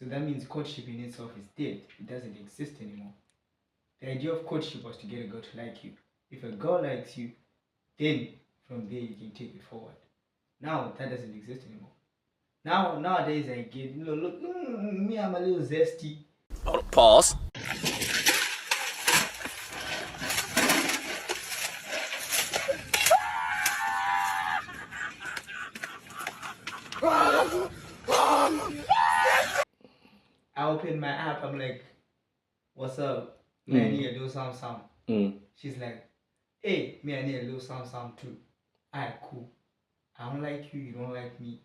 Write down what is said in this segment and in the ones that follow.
So that means courtship in itself is dead. It doesn't exist anymore. The idea of courtship was to get a girl to like you. If a girl likes you, then from there you can take it forward. Now that doesn't exist anymore. Nowadays I get, look, me, I'm a little zesty. Pause. I open my app, I'm like, what's up? Me, I need a little some. She's like, hey, me, I need a little some too. Alright, cool. I don't like you, you don't like me.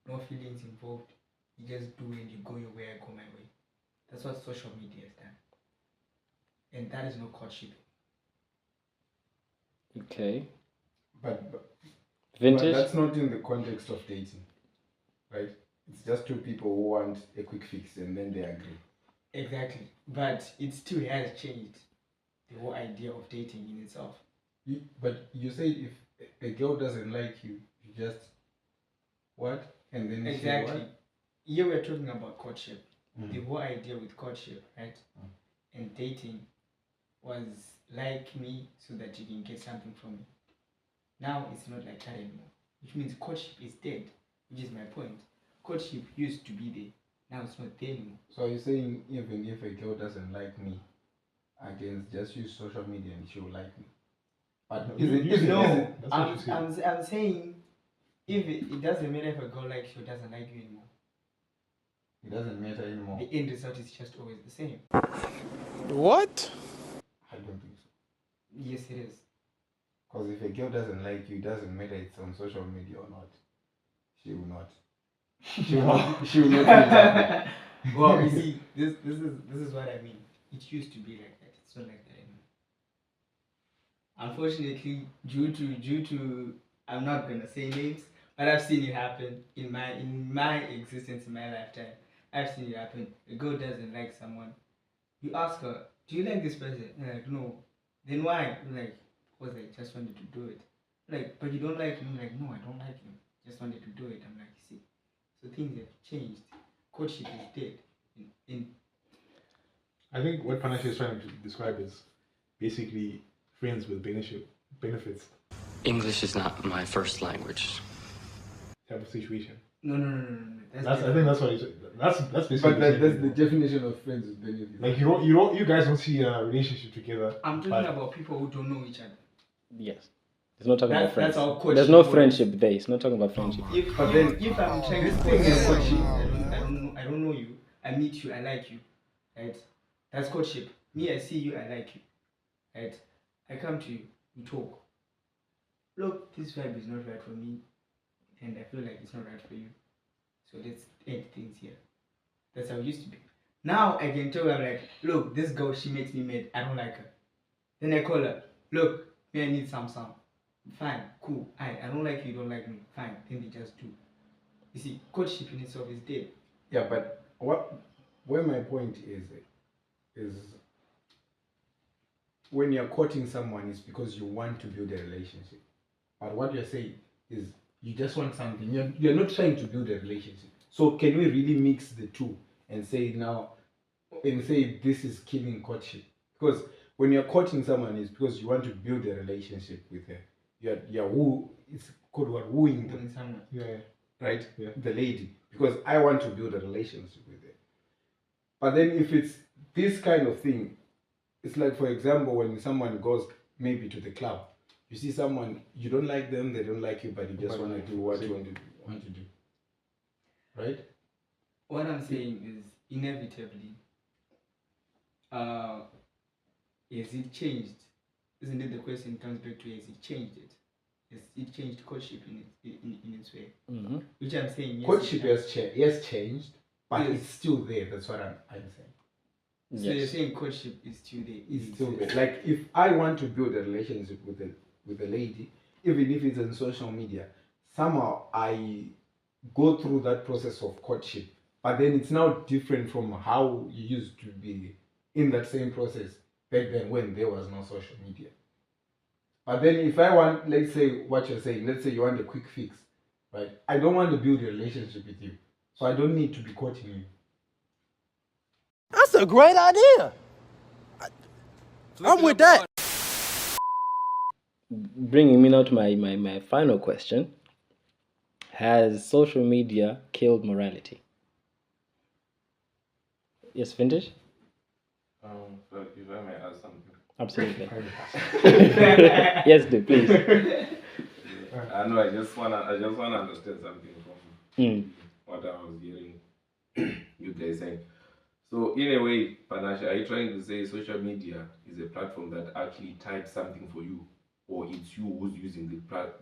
No feelings involved. You just do it, you go your way, I go my way. That's what social media has done. And that is no courtship. Okay. But Vintage? that's not in the context of dating, right? It's just two people who want a quick fix and then they agree. Exactly. But it still has changed the whole idea of dating in itself. But you say if a girl doesn't like you, you just what? And then exactly. What? Here we're talking about courtship. The whole idea with courtship, right? And dating was like me so that you can get something from me. Now it's not like that anymore. Which means courtship is dead, which is my point. Courtship used to be there. Now it's not there anymore. So you're saying even if a girl doesn't like me, I can just use social media and she'll like me. But I'm saying if it doesn't matter if a girl likes you or doesn't like you anymore. It doesn't matter anymore. The end result is just always the same. What? I don't think so. Yes, it is. Because if a girl doesn't like you, it doesn't matter it's on social media or not. She will not. She will not. Well, you see, this is what I mean. It used to be like that. It's not like that anymore. Unfortunately, due to I'm not gonna say names, but I've seen it happen in my existence in my lifetime. I've seen it happen. A girl doesn't like someone. You ask her, do you like this person? You're like, no. Then why? You're like, because I just wanted to do it. Like, but you don't like him? Like, no, I don't like him. Just wanted to do it. I'm like, see. So things have changed. Courtship is dead. I think what Panache is trying to describe is basically friends with benefits. English is not my first language. Type of situation. No. I think that's what he's. That's basically. But that's the definition of friends with benefits. Like you guys don't see a relationship together. I'm talking about people who don't know each other. Yes. It's not talking about friends. That's our courtship. There's no friendship there. It's not talking about friendship. If I'm trying to say courtship, I don't know you. I meet you. I like you, right? That's courtship. Me, I see you. I like you, right? I come to you. We talk. Look, this vibe is not right for me, and I feel like it's not right for you. So let's end things here. That's how it used to be. Now I can tell her, I'm like, look, this girl, she makes me mad. I don't like her. Then I call her. Look, me, I need some. Fine, cool. I don't like you, don't like me. Fine. Then they just do. You see, courtship in itself is dead. Yeah, but where my point is when you're courting someone, it's because you want to build a relationship. But what you're saying is you just want something. You're not trying to build a relationship. So can we really mix the two and say this is killing courtship? Because when you're courting someone, it's because you want to build a relationship with her. It's called what, wooing them. Yeah. Right? Yeah. The lady. Because I want to build a relationship with her. But then if it's this kind of thing, it's like, for example, when someone goes maybe to the club, you see someone, you don't like them, they don't like you, but you just want to do what you want to do. Right? What I'm saying is, inevitably, has it changed? Isn't it the question comes back to, has it changed it? Has it changed courtship in its way? Mm-hmm. Which I'm saying, yes. Courtship has changed, but it's still there. That's what I'm saying. So you're saying courtship is still there? It's still there. Like, if I want to build a relationship with a lady, even if it's on social media, somehow I go through that process of courtship. But then it's now different from how you used to be in that same process back then when there was no social media. But then if I want, let's say what you're saying, let's say you want a quick fix, right? I don't want to build a relationship with you. So I don't need to be courting you. That's a great idea. I'm with that. Bringing me now to my final question. Has social media killed morality? Yes, Vintage? But if I may add something. Absolutely. Yes, do, please. I know. I just wanna understand something from what I was hearing you guys saying. So in a way, Panasha, are you trying to say social media is a platform that actually types something for you, or it's you who's using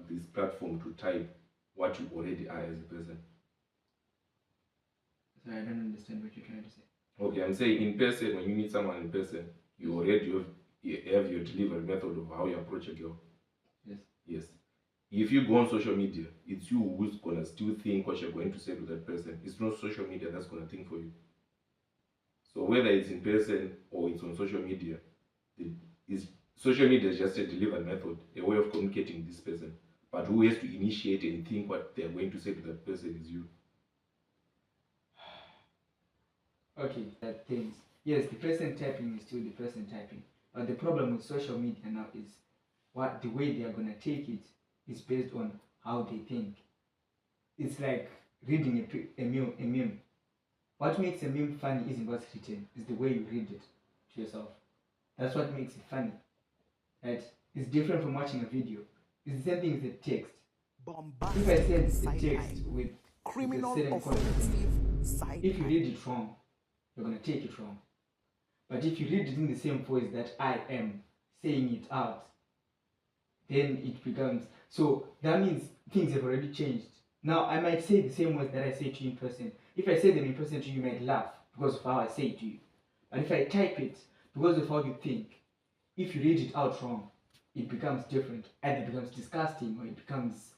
this platform to type what you already are as a person? So I don't understand what you're trying to say. Okay, I'm saying in person, when you meet someone in person, you already have your delivery method of how you approach a girl. Yes. Yes. If you go on social media, it's you who's gonna still think what you're going to say to that person. It's not social media that's gonna think for you. So whether it's in person or it's on social media, social media is just a delivered method, a way of communicating with this person. But who has to initiate and think what they're going to say to that person is you. Okay, that things. Yes, the person typing is still the person typing. But the problem with social media now is the way they are gonna take it is based on how they think. It's like reading a meme. What makes a meme funny isn't what's written, it's the way you read it to yourself. That's what makes it funny. Right? It's different from watching a video. It's the same thing as the text. If I said the text with a certain content, if you read it wrong, you're gonna take it wrong. But if you read it in the same voice that I am saying it out, then it becomes, so that means things have already changed. Now I might say the same words that I say to you in person. If I say them in person to you, you might laugh because of how I say it to you. But if I type it because of how you think, if you read it out wrong, it becomes different. Either it becomes disgusting, or it becomes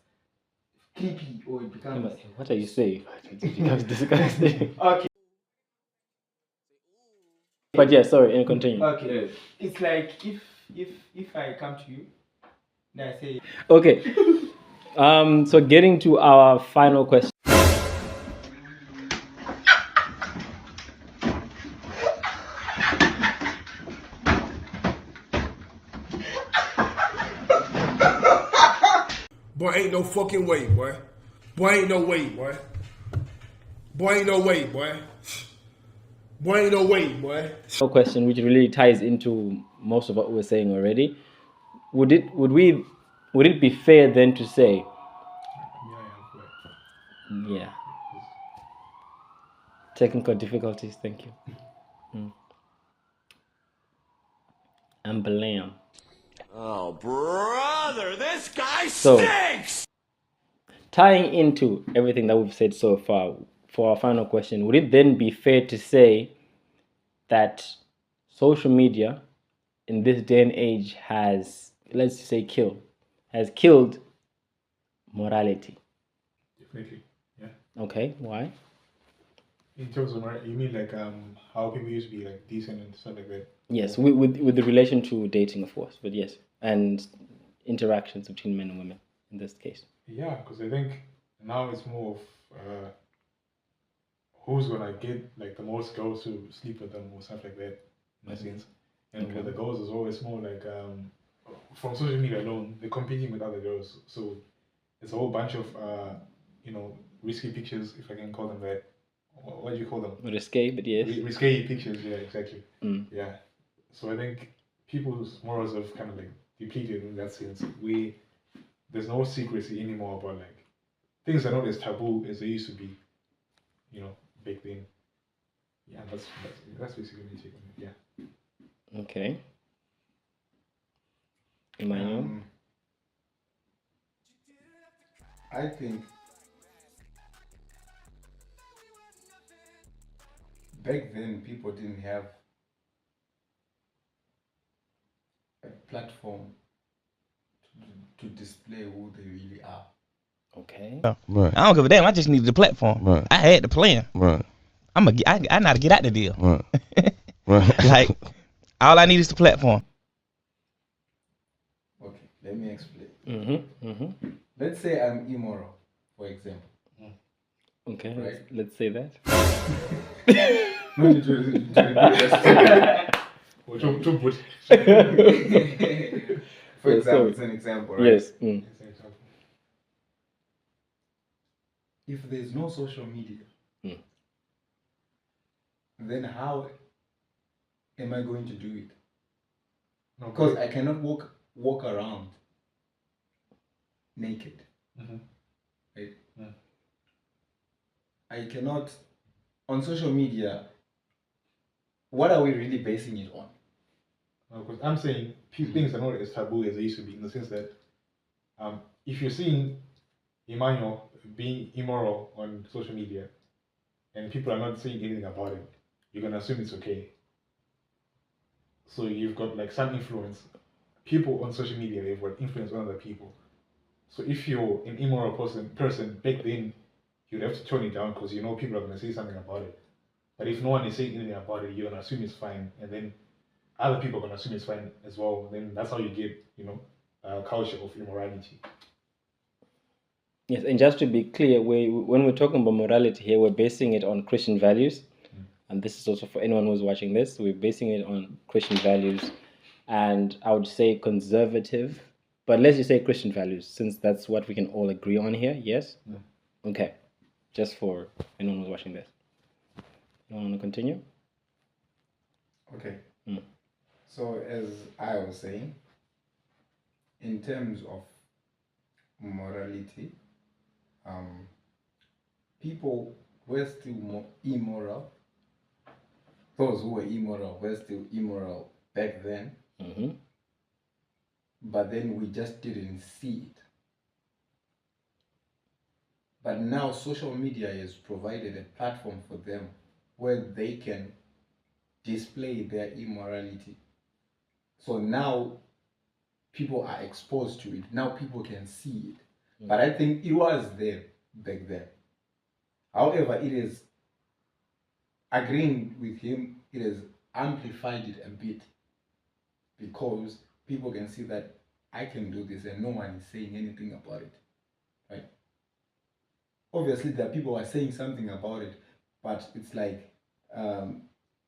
creepy, or it becomes... What are you saying? It becomes disgusting. Okay. But yeah, sorry, and continue. Okay. It's like if I come to you and I say... Okay. So getting to our final question. Boy, ain't no fucking way, boy. Boy, ain't no way, boy. Boy, ain't no way, boy. Boy, ain't no way, boy. No question, which really ties into most of what we were saying already. Would it be fair then to say? Yeah. Technical difficulties. Thank you. And blam. Oh, brother, this guy stinks! Tying into everything that we've said so far, for our final question, would it then be fair to say that social media in this day and age has, let's say, killed morality? Definitely, yeah. Okay, why? In terms of morality, you mean like how people used to be like decent and stuff like that? Yes, with the relation to dating, of course, but yes, and interactions between men and women in this case. Yeah, because I think now it's more of who's gonna get like the most girls to sleep with them or stuff like that, in a sense. And with the girls, it's always more like from social media alone, they're competing with other girls. So it's a whole bunch of risky pictures, if I can call them that. What do you call them? Risque, but yes. Risque pictures, yeah, exactly. Yeah. So I think people's morals have kind of like depleted in that sense. There's no secrecy anymore about like things are not as taboo as they used to be, back then. Yeah, that's basically my take on it. Yeah. Okay. Emmanuel? I think back then people didn't have a platform to display who they really are. Okay. Right. I don't give a damn. I just needed the platform. Right. I had the plan. Right. I know how to get out the deal. Right. Right. Like, all I need is the platform. Okay, let me explain. Let's say I'm immoral, for example. Okay, right? let's say that. No need to repeat that. Or to put. For Yeah, example, sorry. it's an example, right? Yes. It's an example. If there's no social media, Mm. then how am I going to do it? No, Because I cannot walk around naked, Mhm. right? Yeah. I cannot on social media. What are we really basing it on? Because I'm saying things are not as taboo as they used to be, in the sense that if you're seeing Emmanuel being immoral on social media and people are not saying anything about it, you're gonna assume it's okay. So you've got like some influence. People on social media, they've got influence on other people. So if you're an immoral person back then, you'd have to tone it down because you know people are gonna say something about it. But if no one is saying anything about it, you're gonna assume it's fine, and then other people are gonna assume it's fine as well. Then that's how you get, a culture of immorality. Yes, and just to be clear, when we're talking about morality here, we're basing it on Christian values. And this is also for anyone who's watching this. We're basing it on Christian values, and I would say conservative, but let's just say Christian values, since that's what we can all agree on here. Yes? Yeah. Okay. Just for anyone who's watching this. You want to continue? Okay. Mm. So as I was saying, in terms of morality, people were still immoral. Those who were immoral were still immoral back then, Mm-hmm. but then we just didn't see it. But now social media has provided a platform for them where they can display their immorality. So now people are exposed to it. Now people can see it. But I think it was there back then. However, it is, agreeing with him, it has amplified it a bit because people can see that I can do this and no one is saying anything about it, right? Obviously, there are people who are saying something about it, but it's like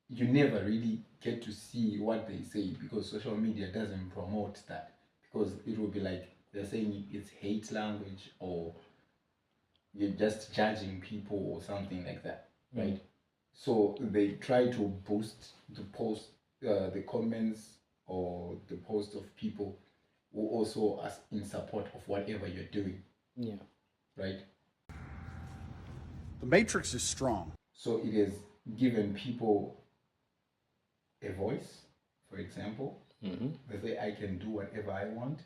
you never really get to see what they say because social media doesn't promote that, because it will be like they're saying it's hate language or you're just judging people or something like that, right? So they try to boost the post, the comments or the post of people who also are in support of whatever you're doing. Yeah. Right? The matrix is strong. So it has given people a voice, for example. Mm-hmm. They say, I can do whatever I want.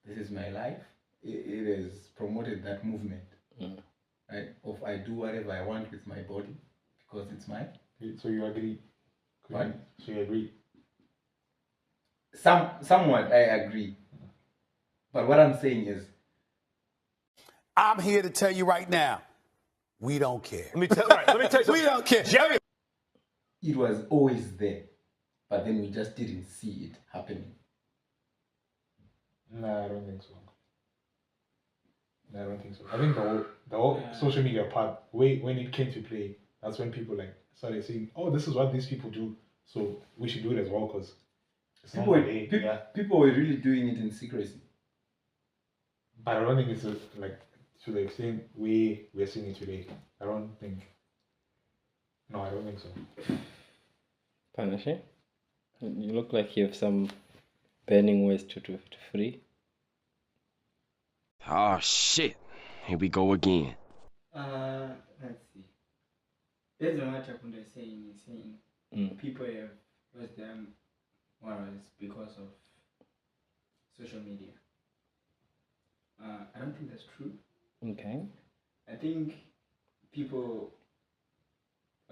This is my life. It has promoted that movement. Mm. Right? Of I do whatever I want with my body because it's mine. So you agree? What? So you agree? Somewhat I agree. But what I'm saying is, I'm here to tell you right now, we don't care. Let me tell you something. We don't care. Jerry. It was always there, but then we just didn't see it happening. Nah, I don't think so. I don't think so. I think the whole social media part, when it came to play, that's when people like started saying, "Oh, this is what these people do, so we should do it as well." Because people were really doing it in secrecy. But I don't think it's like to the extent we're seeing it today. I don't think. No, I don't think so. Panache, you look like you have some burning ways to free. Oh shit. Here we go again. Let's see. Based on what Chakunda is saying, people have lost their morals because of social media. I don't think that's true. Okay. I think people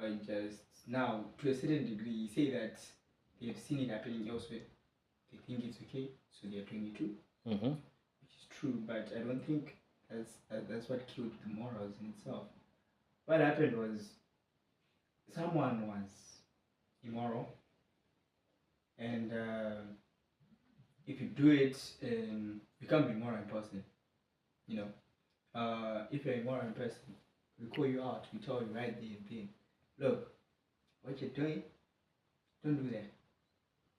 are just now, to a certain degree, say that they've seen it happening elsewhere. They think it's okay, so they're doing it too. Mm-hmm. Which is true, but I don't think that's what killed the morals in itself. What happened was someone was immoral, and if you do it, you can't be immoral in person. You know, if you're a immoral in person, we call you out, we tell you right there and then, look, what you're doing, don't do that,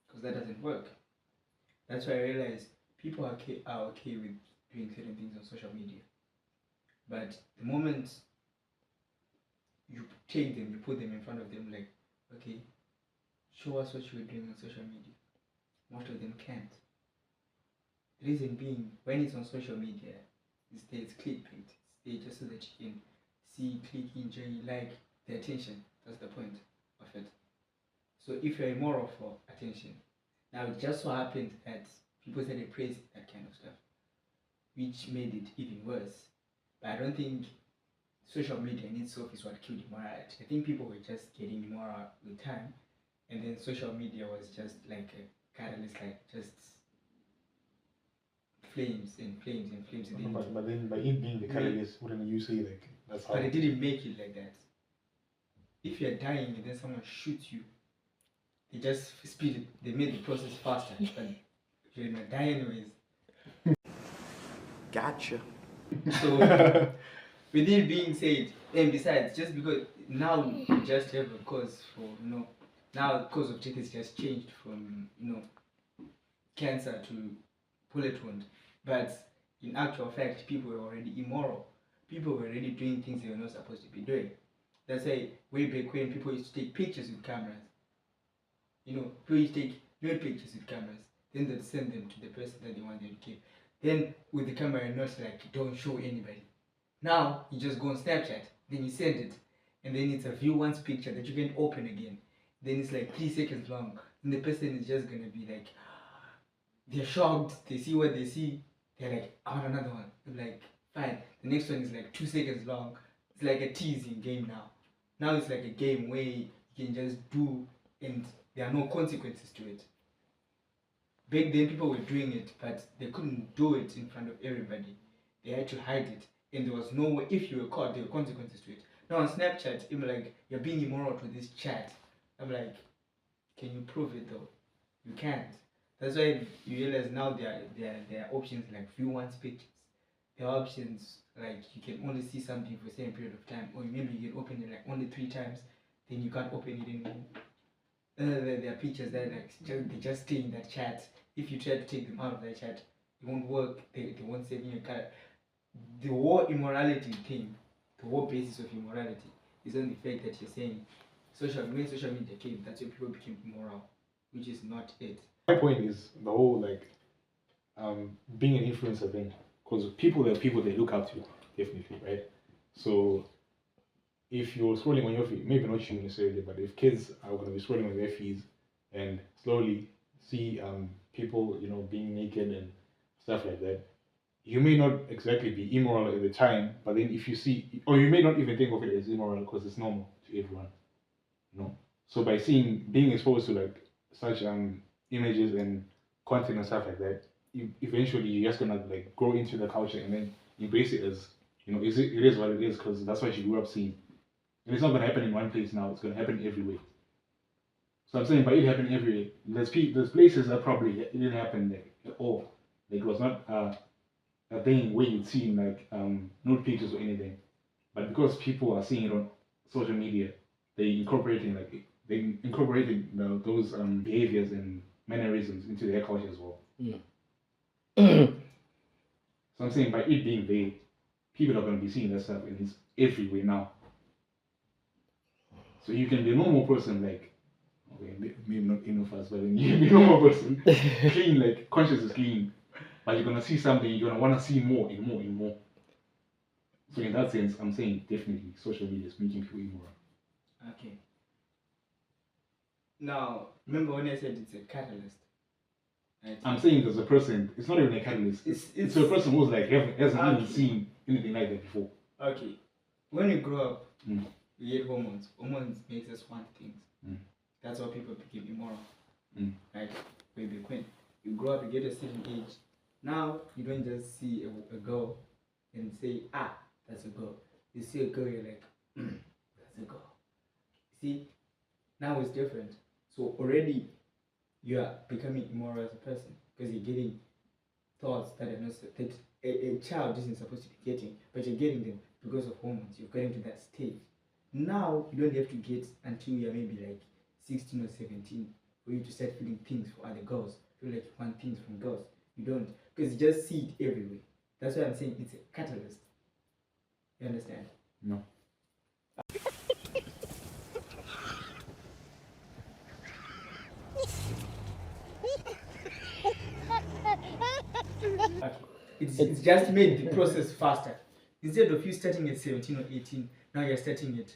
because that doesn't work. That's why I realized people are okay with doing certain things on social media, but the moment you take them, you put them in front of them, like, okay, show us what you were doing on social media. Most of them can't. The reason being, when it's on social media, it's clickbait. It's there just so that you can see, click, enjoy, like the attention. That's the point of it. So if you're immoral for attention, now it just so happens that people started praising that kind of stuff, which made it even worse. But I don't think social media in itself is what killed immorality. I think people were just getting immoral with time, and then social media was just like a catalyst, like just flames and flames and flames. And But then by it being the catalyst, wouldn't you say like that's how? But it didn't make it like that. If you're dying and then someone shoots you, they just speed it. They made the process faster. But you're gonna die anyways. Gotcha. So, with it being said, and besides, just because now you just have a cause for, now the cause of death has just changed from, cancer to bullet wound. But in actual fact, people were already immoral. People were already doing things they were not supposed to be doing. That's why way back when people used to take pictures with cameras. People used to take nude pictures with cameras. Then they'd send them to the person that they wanted to keep. Then with the camera, you're not like, don't show anybody. Now you just go on Snapchat, then you send it, and then it's a view once picture that you can open again. Then it's like 3 seconds long, and the person is just gonna be like, they're shocked, they see what they see, they're like, I want another one. I'm like, fine. The next one is like 2 seconds long. It's like a teasing game now. Now it's like a game where you can just do, and there are no consequences to it. Back then people were doing it, but they couldn't do it in front of everybody. They had to hide it, and there was no way. If you were caught, there were consequences to it. Now on Snapchat, I'm like, you're being immoral to this chat. I'm like, can you prove it though? You can't. That's why you realize now there are options like view once pictures. There are options like you can only see something for a certain period of time, or maybe you can open it like only 3 times, then you can't open it anymore. There are pictures that they just stay in that chat. If you try to take them out of that chat, it won't work. They won't save in your card. The whole immorality thing, the whole basis of immorality is on the fact that you're saying when social media came, that's when people became immoral, which is not it. My point is the whole being an influencer thing, because people are people they look up to, definitely, right? So if you're scrolling on your feed, maybe not you necessarily, but if kids are going to be scrolling on their feeds and slowly see people, being naked and stuff like that, you may not exactly be immoral at the time, but then if you see, or you may not even think of it as immoral because it's normal to everyone, So by being exposed to like such images and content and stuff like that, eventually you're just gonna like grow into the culture and then embrace it as it is what it is because that's what you grew up seeing. And it's not gonna happen in one place now; it's gonna happen everywhere. So I'm saying by it happening everywhere, there's places that probably it didn't happen like at all. Like it was not a thing where you'd see like nude pictures or anything, but because people are seeing it on social media, they incorporating those behaviors and mannerisms into their culture as well. So I'm saying by it being there, people are going to be seeing that stuff and it's everywhere now. So you can be a normal person like, okay, maybe not enough us, but then you can be a normal person, clean, like conscious is clean, but you're going to see something, you're going to want to see more and more and more. So in that sense, I'm saying definitely social media is making people immoral. Okay. Now, remember when I said it's a catalyst? Right? I'm saying there's a person, it's not even a catalyst. It's a person who's like hasn't even seen anything like that before. Okay. When you grow up, we get hormones. Hormones makes us want things. That's how people become immoral. Right? Way back when. You grow up, you get a certain age. Now, you don't just see a girl and say, that's a girl. You see a girl, you're like, that's a girl. See? Now it's different. So already you are becoming immoral as a person because you're getting thoughts that are not that a child isn't supposed to be getting, but you're getting them because of hormones. You're getting to that stage. Now you don't have to get until you're maybe like 16 or 17 for you to start feeling things for other girls. Feel like you want things from girls. You don't, because you just see it everywhere. That's why I'm saying it's a catalyst. You understand? No. Okay. It's just made the process faster. Instead of you starting at 17 or 18, now you're starting at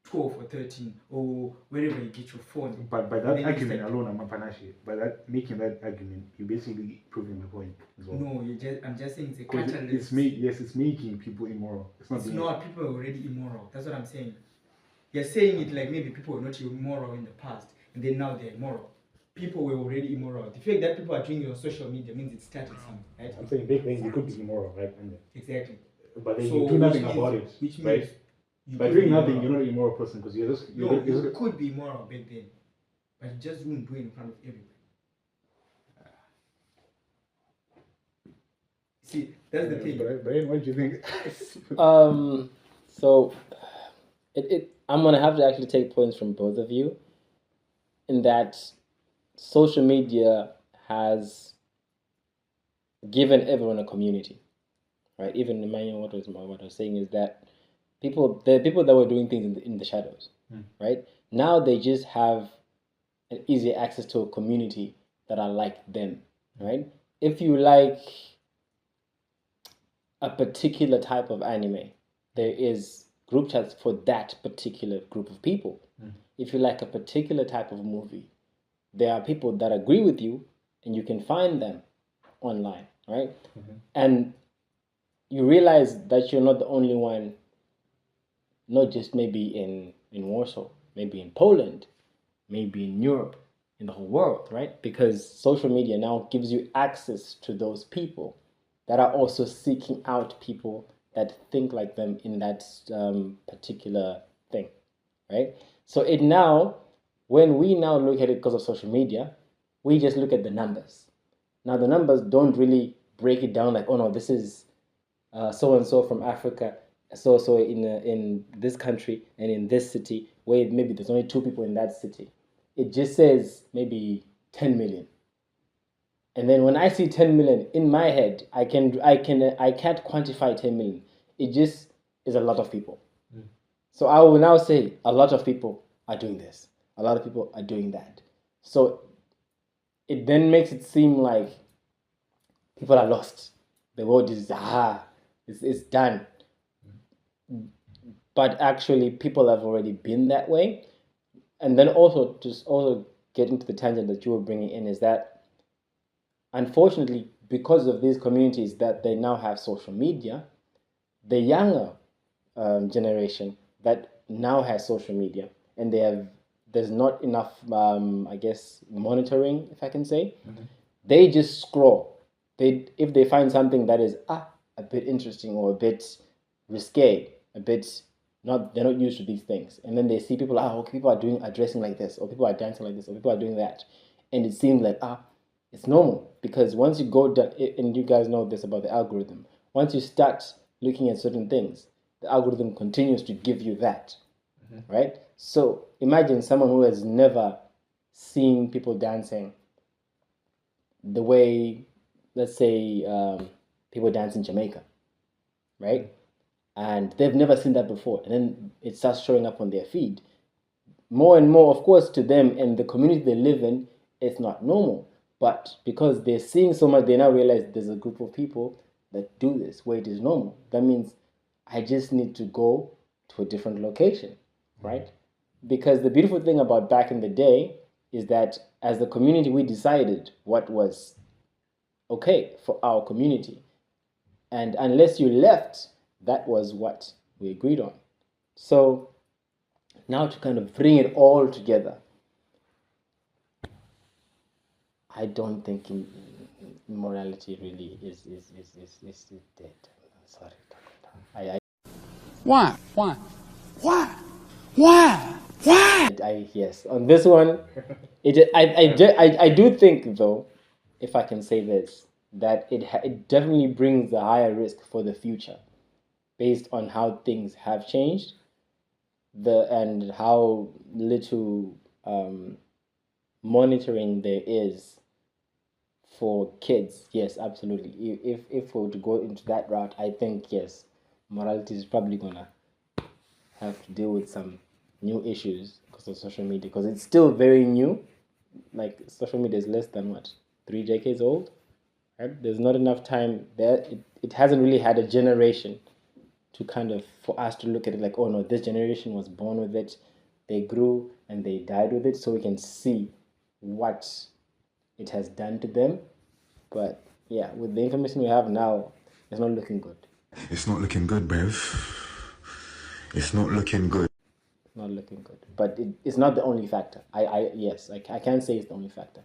12 or 13 or wherever you get your phone. But by that Then you argument start- alone, I'm a panache. By that making that argument, you're basically proving the point as well. No, I'm just saying it's a 'Cause catalyst. it's making people immoral. It's not It's being not, people are already immoral. That's what I'm saying. You're saying it like maybe people were not immoral in the past and then now they're immoral. People were already immoral. The fact that people are doing it on social media means it started something, right? I'm saying back then you could be immoral, right? Exactly. But then So, you do nothing which about means- it, which means right? you By could doing be nothing, immoral. you're not an immoral person because you're just No, you could be immoral back then, but you just wouldn't do it in front of everybody. See, that's the thing. Brian, what do you think? So I'm gonna have to actually take points from both of you in that social media has given everyone a community, right? Even Emmanuel, what I was saying is that the people that were doing things in the shadows, right? Now they just have an easy access to a community that are like them, right? If you like a particular type of anime, there is group chats for that particular group of people. If you like a particular type of movie, there are people that agree with you and you can find them online, right? And you realize that you're not the only one, not just maybe in Warsaw, maybe in Poland, maybe in Europe, in the whole world, right? Because social media now gives you access to those people that are also seeking out people that think like them in that particular thing, right? So it now, when we now look at it because of social media, we just look at the numbers. Now the numbers don't really break it down like, oh no, this is so and so from Africa, so in this country and in this city, where maybe there's only 2 people in that city. It just says maybe 10 million. And then when I see 10 million in my head, I can't quantify 10 million. It just is a lot of people. So I will now say a lot of people are doing this. A lot of people are doing that. So it then makes it seem like people are lost. The world is it's done. But actually people have already been that way. And then also get into the tangent that you were bringing in is that unfortunately, because of these communities that they now have social media, the younger generation that now has social media and there's not enough, I guess, monitoring, if I can say, they just scroll. If they find something that is a bit interesting or a bit risque, a bit they're not used to these things, and then they see people, people are dressing like this, or people are dancing like this, or people are doing that, and it seems like it's normal, because once you go down, and you guys know this about the algorithm, once you start looking at certain things, the algorithm continues to give you that, right? So imagine someone who has never seen people dancing the way, let's say, people dance in Jamaica, right? And they've never seen that before, and then it starts showing up on their feed. More and more, of course, to them and the community they live in, it's not normal. But because they're seeing so much, they now realize there's a group of people that do this where it is normal. That means I just need to go to a different location, right? Because the beautiful thing about back in the day is that as the community, we decided what was okay for our community. And unless you left, that was what we agreed on. So now to kind of bring it all together, I don't think morality really is dead. Sorry. Why? Yes, on this one, I do think, though, if I can say this, that it definitely brings a higher risk for the future, based on how things have changed, and how little monitoring there is for kids. Yes, absolutely. If we were to go into that route, I think yes, morality is probably gonna have to deal with some new issues because of social media, because it's still very new. Like social media is less than what, 3 decades old, right? There's not enough time there. It hasn't really had a generation to kind of, for us to look at it like, oh no, this generation was born with it, they grew and they died with it, so we can see what it has done to them. But yeah, with the information we have now, it's not looking good. It's not looking good, Bev. It's not looking good. Not looking good. But it's not the only factor. I can't say it's the only factor.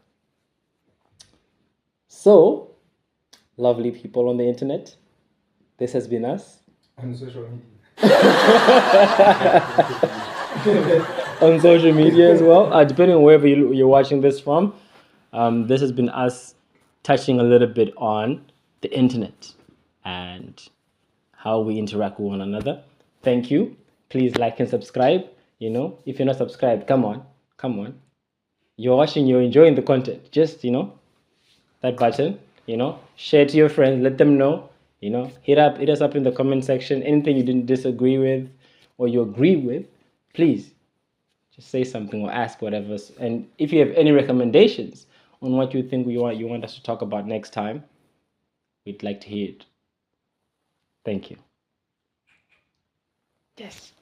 So, lovely people on the internet, this has been us. On social media. On social media as well, depending on wherever you're watching this from. This has been us touching a little bit on the internet and how we interact with one another. Thank you. Please like and subscribe. You know, if you're not subscribed, come on. You're watching, you're enjoying the content. Just, that button, share to your friends, let them know, hit us up in the comment section. Anything you didn't disagree with or you agree with, please just say something or ask whatever. And if you have any recommendations on what you think you want us to talk about next time, we'd like to hear it. Thank you. Yes.